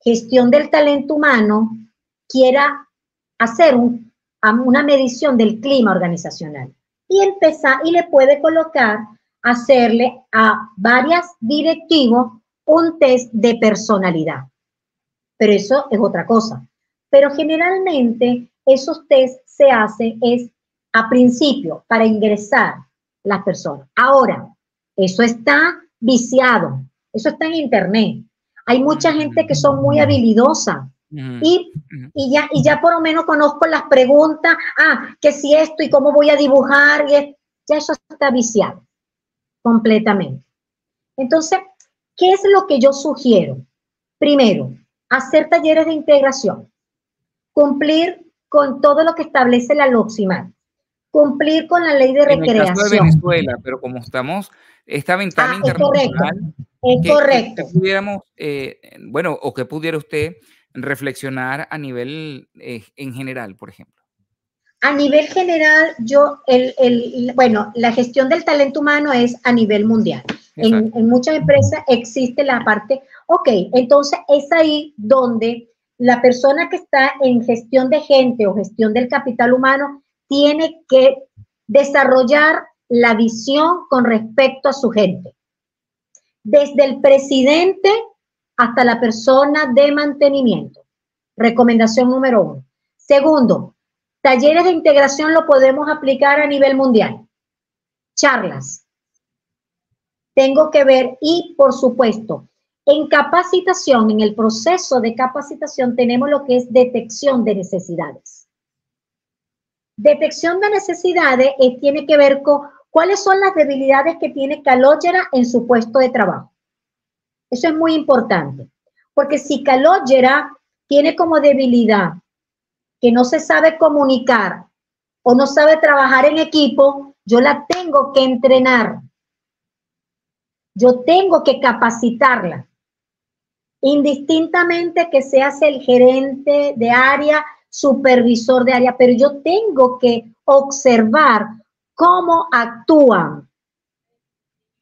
gestión del talento humano quiera hacer una medición del clima organizacional y empezar y le puede colocar, hacerle a varias directivos un test de personalidad. Pero eso es otra cosa. Pero generalmente esos test se hacen es a principio para ingresar las personas. Ahora, eso está viciado, eso está en internet. Hay mucha gente Ujú, que son muy habilidosa ujú, y, ujú. y ya por lo menos conozco las preguntas, que si esto y cómo voy a dibujar, ya eso está viciado completamente. Entonces, ¿qué es lo que yo sugiero? Primero, hacer talleres de integración, cumplir con todo lo que establece la LOCSIMAT. cumplir con la ley de En el caso de recreación. Venezuela, pero como estamos, esta ventana Es correcto, internacional, es ¿qué correcto. pudiéramos, bueno, o qué pudiera usted reflexionar a nivel en general, por ejemplo? A nivel general, bueno, la gestión del talento humano es a nivel mundial. Exacto. En muchas empresas existe la parte, ok, entonces es ahí donde la persona que está en gestión de gente o gestión del capital humano tiene que desarrollar la visión con respecto a su gente. Desde el presidente hasta la persona de mantenimiento. Recomendación número 1. Segundo, talleres de integración lo podemos aplicar a nivel mundial. Charlas. Tengo que ver y, por supuesto, en capacitación, en el proceso de capacitación, tenemos lo que es detección de necesidades. Detección de necesidades tiene que ver con cuáles son las debilidades que tiene Calogera en su puesto de trabajo. Eso es muy importante, porque si Calogera tiene como debilidad que no se sabe comunicar o no sabe trabajar en equipo, yo la tengo que entrenar. Yo tengo que capacitarla. Indistintamente que seas el gerente de área, supervisor de área, pero yo tengo que observar cómo actúan.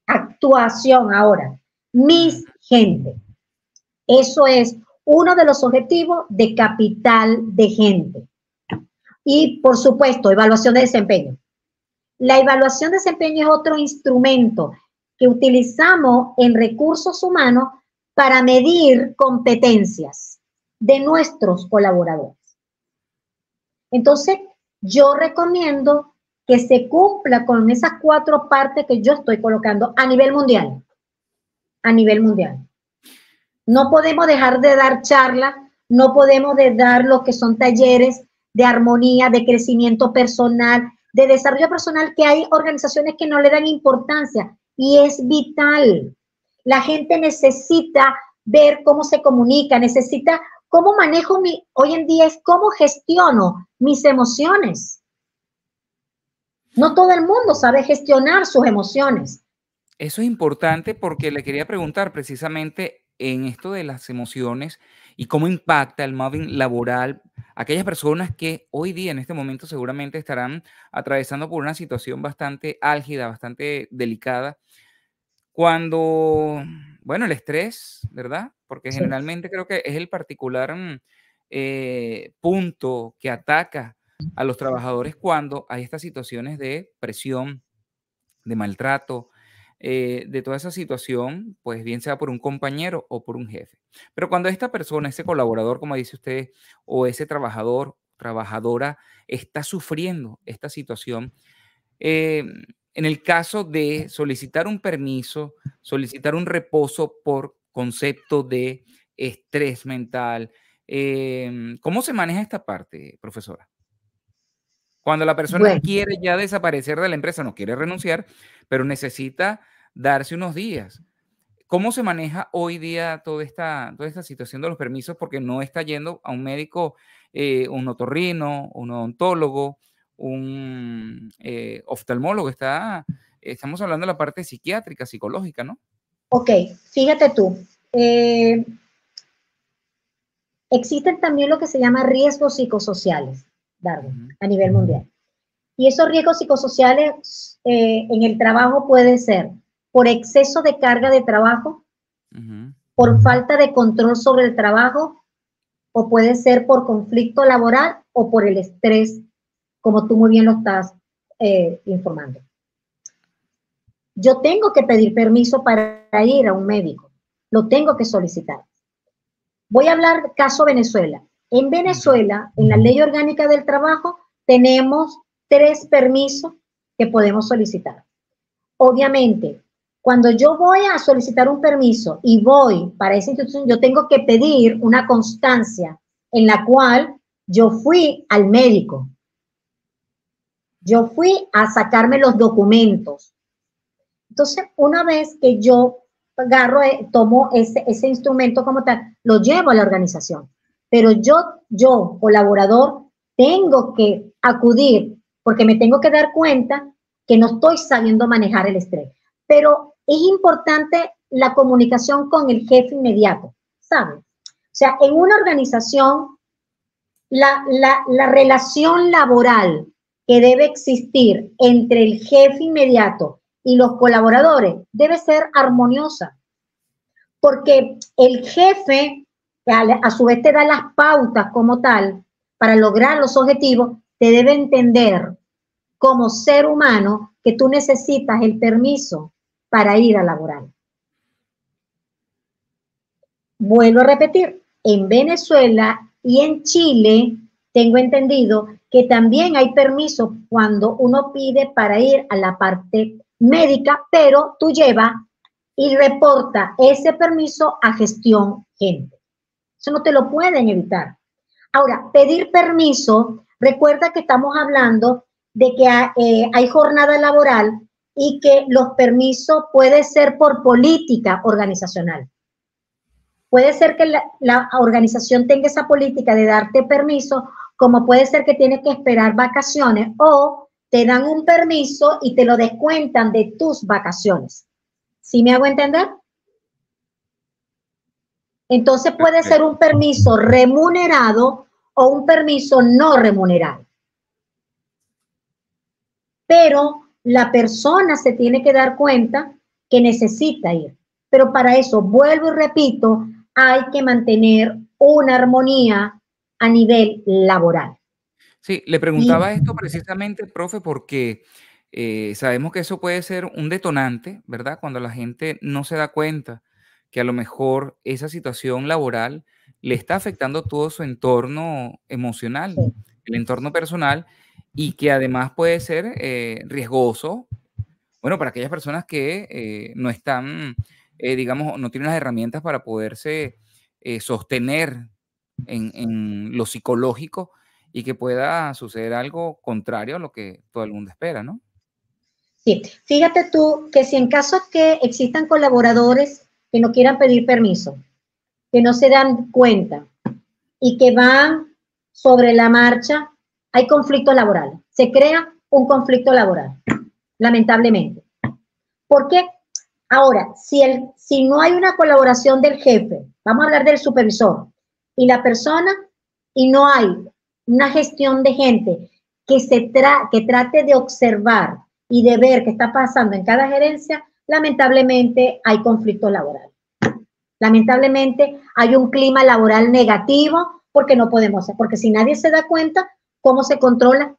Actuación ahora. Mis gente. Eso es uno de los objetivos de capital de gente. Y, por supuesto, evaluación de desempeño. La evaluación de desempeño es otro instrumento que utilizamos en recursos humanos para medir competencias de nuestros colaboradores. Entonces, yo recomiendo que se cumpla con esas 4 partes que yo estoy colocando a nivel mundial. A nivel mundial. No podemos dejar de dar charlas, no podemos de dar lo que son talleres de armonía, de crecimiento personal, de desarrollo personal, que hay organizaciones que no le dan importancia y es vital. La gente necesita ver cómo se comunica, necesita cómo manejo hoy en día es cómo gestiono mis emociones. No todo el mundo sabe gestionar sus emociones. Eso es importante porque le quería preguntar precisamente en esto de las emociones y cómo impacta el mobbing laboral a aquellas personas que hoy día, en este momento, seguramente estarán atravesando por una situación bastante álgida, bastante delicada, cuando, bueno, el estrés, ¿verdad? Porque Sí. generalmente creo que es el particular punto que ataca a los trabajadores cuando hay estas situaciones de presión, de maltrato, de toda esa situación, pues bien sea por un compañero o por un jefe. Pero cuando esta persona, ese colaborador, como dice usted, o ese trabajador, trabajadora, está sufriendo esta situación, eh, en el caso de solicitar un permiso, solicitar un reposo por concepto de estrés mental, ¿cómo se maneja esta parte, profesora? Cuando la persona Bueno, quiere ya desaparecer de la empresa, no quiere renunciar, pero necesita darse unos días. ¿Cómo se maneja hoy día toda esta situación de los permisos? Porque no está yendo a un médico, un otorrino, un odontólogo, un oftalmólogo. Estamos hablando de la parte psiquiátrica, psicológica, ¿no? ok, fíjate tú, existen también lo que se llama riesgos psicosociales, Darwin, Ujú, a nivel mundial. Y esos riesgos psicosociales en el trabajo pueden ser por exceso de carga de trabajo, ujú. por falta de control sobre el trabajo, o puede ser por conflicto laboral o por el estrés, como tú muy bien lo estás informando. Yo tengo que pedir permiso para ir a un médico, lo tengo que solicitar. Voy a hablar caso Venezuela. En Ujú, Venezuela, en la Ley Orgánica del Trabajo, tenemos 3 permisos que podemos solicitar. Obviamente, cuando yo voy a solicitar un permiso y voy para esa institución, yo tengo que pedir una constancia en la cual yo fui al médico. Yo fui a sacarme los documentos. Entonces, una vez que yo agarro, tomo ese instrumento como tal, lo llevo a la organización. Pero yo, colaborador, tengo que acudir porque me tengo que dar cuenta que no estoy sabiendo manejar el estrés. Pero es importante la comunicación con el jefe inmediato, ¿sabes? O sea, en una organización, la relación laboral que debe existir entre el jefe inmediato y los colaboradores debe ser armoniosa, porque el jefe, a su vez te da las pautas como tal para lograr los objetivos, te debe entender como ser humano que tú necesitas el permiso para ir a laborar. Vuelvo a repetir, en Venezuela y en Chile tengo entendido que también hay permisos cuando uno pide para ir a la parte médica, pero tú llevas y reporta ese permiso a gestión gente. Eso no te lo pueden evitar. Ahora, pedir permiso, recuerda que estamos hablando de que hay jornada laboral y que los permisos pueden ser por política organizacional. Puede ser que la organización tenga esa política de darte permiso, como puede ser que tienes que esperar vacaciones o te dan un permiso y te lo descuentan de tus vacaciones. ¿Sí me hago entender? Entonces puede ser un permiso remunerado o un permiso no remunerado. Pero la persona se tiene que dar cuenta que necesita ir. Pero para eso, vuelvo y repito, hay que mantener una armonía a nivel laboral. Sí, le preguntaba esto precisamente, profe, porque sabemos que eso puede ser un detonante, ¿verdad? Cuando la gente no se da cuenta que a lo mejor esa situación laboral le está afectando todo su entorno emocional, Sí, el entorno personal, y que además puede ser riesgoso, bueno, para aquellas personas que no están, digamos, no tienen las herramientas para poderse sostener en lo psicológico y que pueda suceder algo contrario a lo que todo el mundo espera, ¿no? sí. Fíjate tú que si en caso que existan colaboradores que no quieran pedir permiso, que no se dan cuenta y que van sobre la marcha, hay conflictos laborales. Se crea un conflicto laboral, lamentablemente. ¿Por qué? Ahora, si no hay una colaboración del jefe, vamos a hablar del supervisor, y la persona, y no hay una gestión de gente que trate de observar y de ver qué está pasando en cada gerencia, lamentablemente hay conflictos laborales. Lamentablemente hay un clima laboral negativo porque no podemos hacer, porque si nadie se da cuenta, ¿cómo se controla?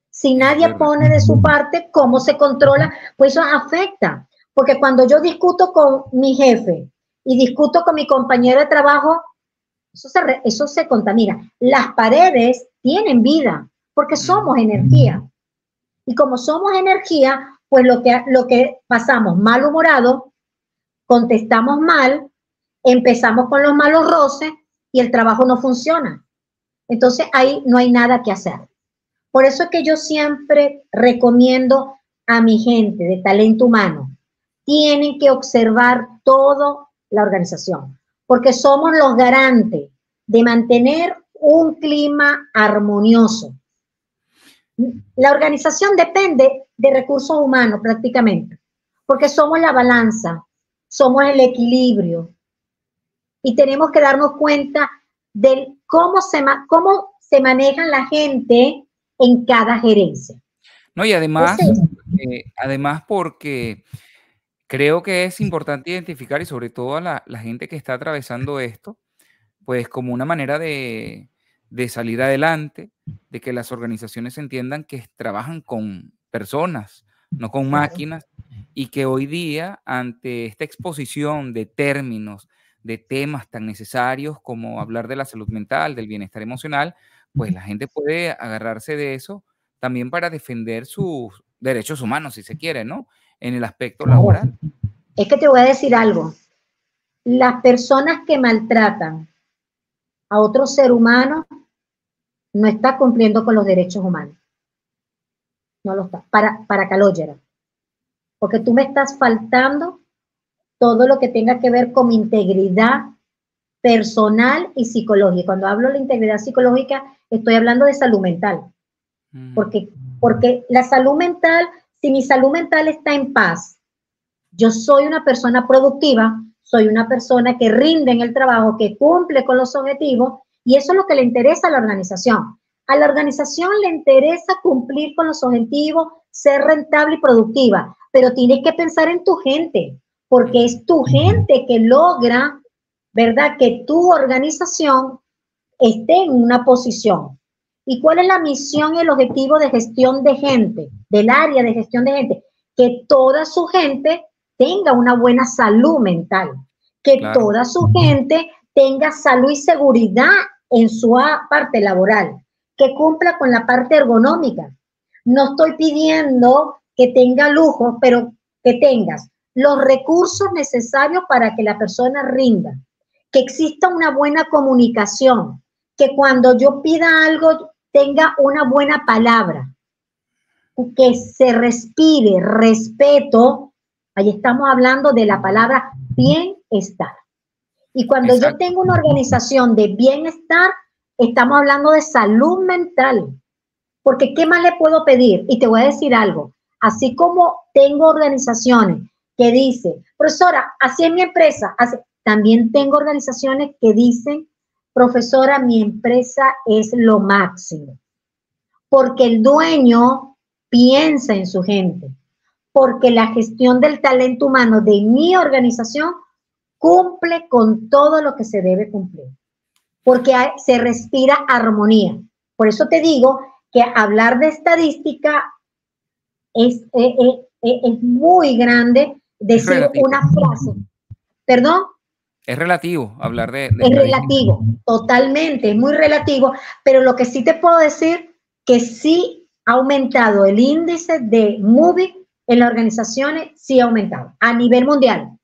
Si Es nadie verdad. pone de su parte, ¿cómo se controla? Pues eso afecta, porque cuando yo discuto con mi jefe y discuto con mi compañero de trabajo, eso se contamina. Las paredes tienen vida, porque Ujú. somos energía. Y como somos energía, pues lo que pasamos malhumorados, contestamos mal, empezamos con los malos roces y el trabajo no funciona. Entonces ahí no hay nada que hacer. Por eso es que yo siempre recomiendo a mi gente de talento humano, tienen que observar toda la organización, porque somos los garantes de mantener un clima armonioso. La organización depende de recursos humanos prácticamente, porque somos la balanza, somos el equilibrio y tenemos que darnos cuenta de cómo se maneja la gente en cada gerencia. No, y Entonces, además porque creo que es importante identificar y sobre todo a la gente que está atravesando esto, pues como una manera de salir adelante, de que las organizaciones entiendan que trabajan con personas, no con claro, máquinas, y que hoy día, ante esta exposición de términos, de temas tan necesarios como hablar de la salud mental, del bienestar emocional, pues la gente puede agarrarse de eso también para defender sus derechos humanos, si se quiere, ¿no? En el aspecto claro. laboral. Es que te voy a decir algo. Las personas que maltratan a otro ser humano no está cumpliendo con los derechos humanos. No lo está. Para Calogera. Porque tú me estás faltando todo lo que tenga que ver con mi integridad personal y psicológica. Cuando hablo de la integridad psicológica, estoy hablando de salud mental. Porque, porque la salud mental, si mi salud mental está en paz, yo soy una persona productiva, soy una persona que rinde en el trabajo, que cumple con los objetivos, y eso es lo que le interesa a la organización. A la organización le interesa cumplir con los objetivos, ser rentable y productiva, pero tienes que pensar en tu gente, porque es tu gente que logra, ¿verdad?, que tu organización esté en una posición. ¿Y cuál es la misión y el objetivo de gestión de gente, del área de gestión de gente? Que toda su gente tenga una buena salud mental, que Claro. toda su gente tenga salud y seguridad en su parte laboral, que cumpla con la parte ergonómica. No estoy pidiendo que tenga lujo, pero que tengas los recursos necesarios para que la persona rinda, que exista una buena comunicación, que cuando yo pida algo tenga una buena palabra, que se respire respeto. Ahí estamos hablando de la palabra bienestar. Y cuando yo Exacto. tengo una organización de bienestar, estamos hablando de salud mental. Porque ¿qué más le puedo pedir? Y te voy a decir algo. Así como tengo organizaciones que dicen, profesora, así es mi empresa, así, también tengo organizaciones que dicen, profesora, mi empresa es lo máximo. Porque el dueño piensa en su gente. Porque la gestión del talento humano de mi organización cumple con todo lo que se debe cumplir. Porque se respira armonía. Por eso te digo que hablar de estadística es muy grande, decir una frase. ¿Perdón? Es relativo hablar de Es estadística. relativo, totalmente, es muy relativo, pero lo que sí te puedo decir que sí ha aumentado el índice de moving en las organizaciones, sí ha aumentado a nivel mundial.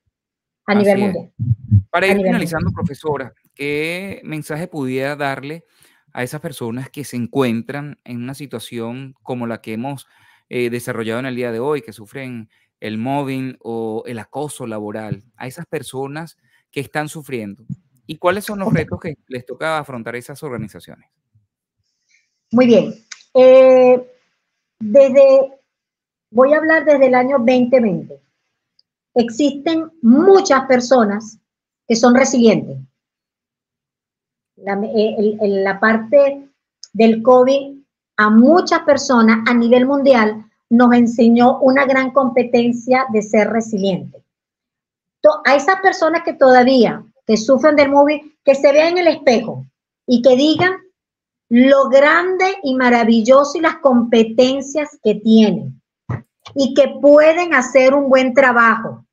A nivel mundial. Para ir finalizando, profesora, ¿qué mensaje pudiera darle a esas personas que se encuentran en una situación como la que hemos desarrollado en el día de hoy, que sufren el mobbing o el acoso laboral, a esas personas que están sufriendo? ¿Y cuáles son los retos que les toca afrontar a esas organizaciones? Muy bien. Voy a hablar desde el año 2020. Existen muchas personas que son resilientes. La parte del COVID a muchas personas a nivel mundial nos enseñó una gran competencia de ser resiliente. A esas personas que todavía que sufren del mobbing, que se vean en el espejo y que digan lo grande y maravilloso y las competencias que tienen y que pueden hacer un buen trabajo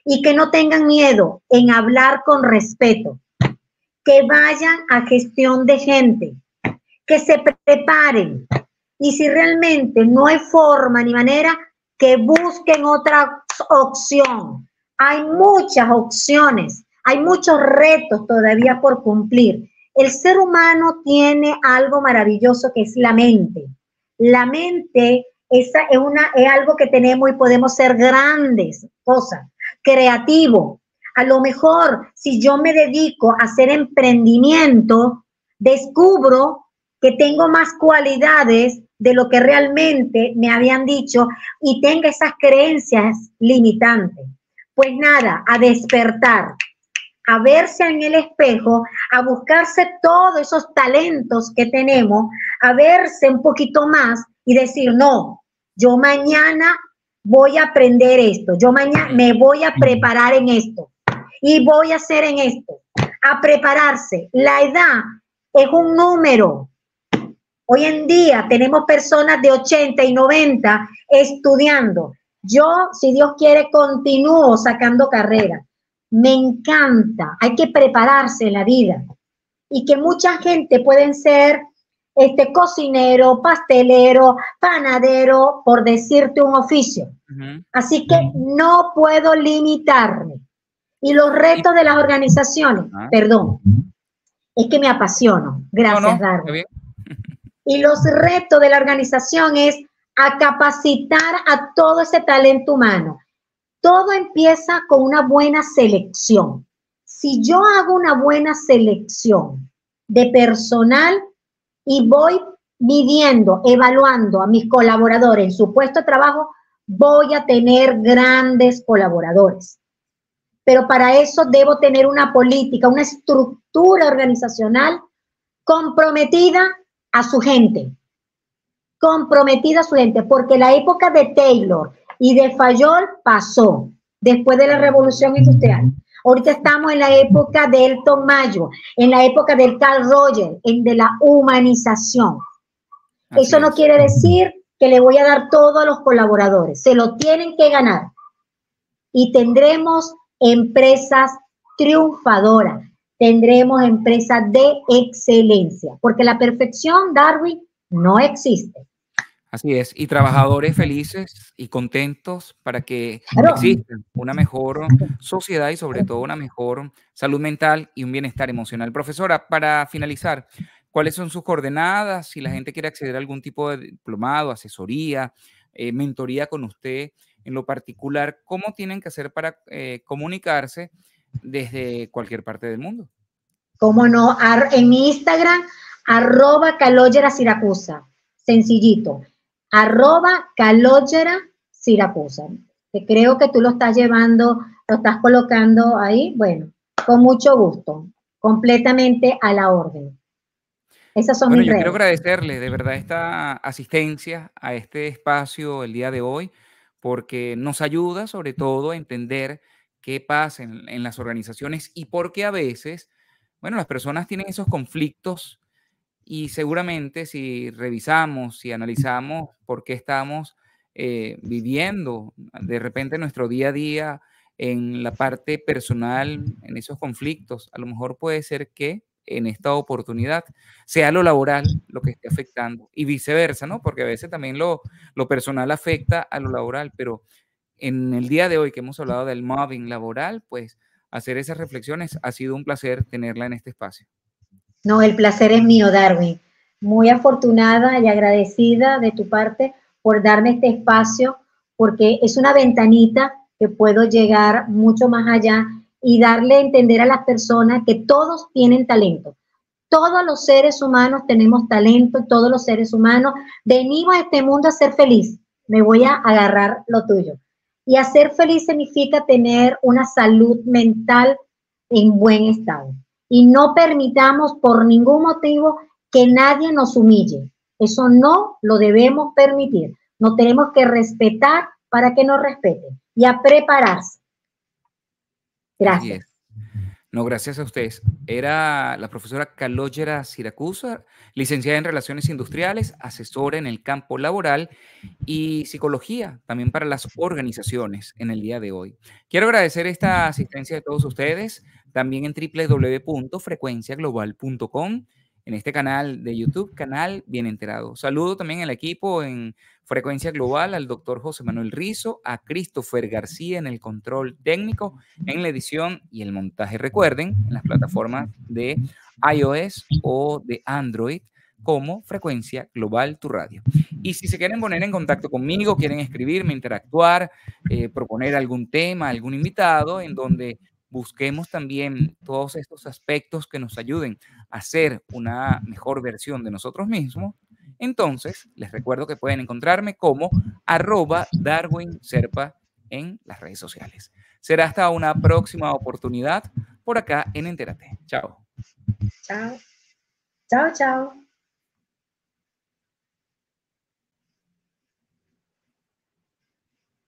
y que no tengan miedo en hablar con respeto, que vayan a gestión de gente, que se preparen y si realmente no hay forma ni manera, que busquen otra opción. Hay muchas opciones, hay muchos retos todavía por cumplir. El ser humano tiene algo maravilloso que es la mente. La mente es algo que tenemos y podemos ser grandes cosas, creativo. A lo mejor si yo me dedico a hacer emprendimiento, descubro que tengo más cualidades de lo que realmente me habían dicho y tengo esas creencias limitantes. Pues nada, a despertar, a verse en el espejo, a buscarse todos esos talentos que tenemos, a verse un poquito más y decir, no, yo mañana voy a aprender esto, yo mañana me voy a preparar en esto y voy a hacer en esto, a prepararse. La edad es un número. Hoy en día tenemos personas de 80 y 90 estudiando. Yo, si Dios quiere, continúo sacando carrera. Me encanta, hay que prepararse en la vida. Y que mucha gente pueden ser cocinero, pastelero, panadero, por decirte un oficio. Así que no puedo limitarme. Y los retos de las organizaciones, perdón, es que me apasiono. Gracias, Darwin. Y los retos de la organización es a capacitar a todo ese talento humano. Todo empieza con una buena selección. Si yo hago una buena selección de personal y voy midiendo, evaluando a mis colaboradores en su puesto de trabajo, voy a tener grandes colaboradores. Pero para eso debo tener una política, una estructura organizacional comprometida a su gente, porque la época de Taylor y de Fayol pasó después de la Revolución Industrial. Ahorita estamos en la época de Elton Mayo, en la época del Carl Rogers, de la humanización. Eso no quiere decir que le voy a dar todo a los colaboradores, se lo tienen que ganar. Y tendremos empresas triunfadoras, tendremos empresas de excelencia, porque la perfección, Darwin, no existe. Así es, y trabajadores felices y contentos para que exista una mejor sociedad y sobre todo una mejor salud mental y un bienestar emocional. Profesora, para finalizar, ¿cuáles son sus coordenadas? Si la gente quiere acceder a algún tipo de diplomado, asesoría, mentoría con usted en lo particular, ¿cómo tienen que hacer para comunicarse desde cualquier parte del mundo? ¿Cómo no? En mi Instagram, @Calogera_Siracusa. Sencillito. @Calogera_Siracusa. Que creo que tú lo estás llevando, lo estás colocando ahí. Bueno, con mucho gusto. Completamente a la orden. Esas son mis redes. Yo quiero agradecerle de verdad esta asistencia a este espacio el día de hoy, porque nos ayuda sobre todo a entender qué pasa en las organizaciones y porque a veces, bueno, las personas tienen esos conflictos y seguramente si revisamos, si analizamos por qué estamos viviendo de repente nuestro día a día en la parte personal, en esos conflictos, a lo mejor puede ser que en esta oportunidad sea lo laboral lo que esté afectando y viceversa, ¿no? Porque a veces también lo personal afecta a lo laboral, pero en el día de hoy que hemos hablado del mobbing laboral, pues hacer esas reflexiones ha sido un placer tenerla en este espacio. No, el placer es mío, Darwin. Muy afortunada y agradecida de tu parte por darme este espacio, porque es una ventanita que puedo llegar mucho más allá y darle a entender a las personas que todos tienen talento. Todos los seres humanos tenemos talento, todos los seres humanos venimos a este mundo a ser feliz. Me voy a agarrar lo tuyo. Y a ser feliz significa tener una salud mental en buen estado. Y no permitamos por ningún motivo que nadie nos humille. Eso no lo debemos permitir. Nos tenemos que respetar para que nos respeten y a prepararse. Gracias. No, gracias a ustedes. Era la profesora Calogera Siracusa, licenciada en Relaciones Industriales, asesora en el campo laboral y psicología también para las organizaciones en el día de hoy. Quiero agradecer esta asistencia de todos ustedes, también en www.frecuenciaglobal.com, en este canal de YouTube, canal Bien Enterado. Saludo también al equipo en Frecuencia Global, al doctor José Manuel Rizo, a Christopher García en el control técnico, en la edición y el montaje. Recuerden, en las plataformas de iOS o de Android, como Frecuencia Global Tu Radio. Y si se quieren poner en contacto conmigo, quieren escribirme, interactuar, proponer algún tema, algún invitado, en donde busquemos también todos estos aspectos que nos ayuden a ser una mejor versión de nosotros mismos, entonces les recuerdo que pueden encontrarme como @DarwinSerpa en las redes sociales. Será hasta una próxima oportunidad por acá en Entérate. Chao. Chao. Chao, chao.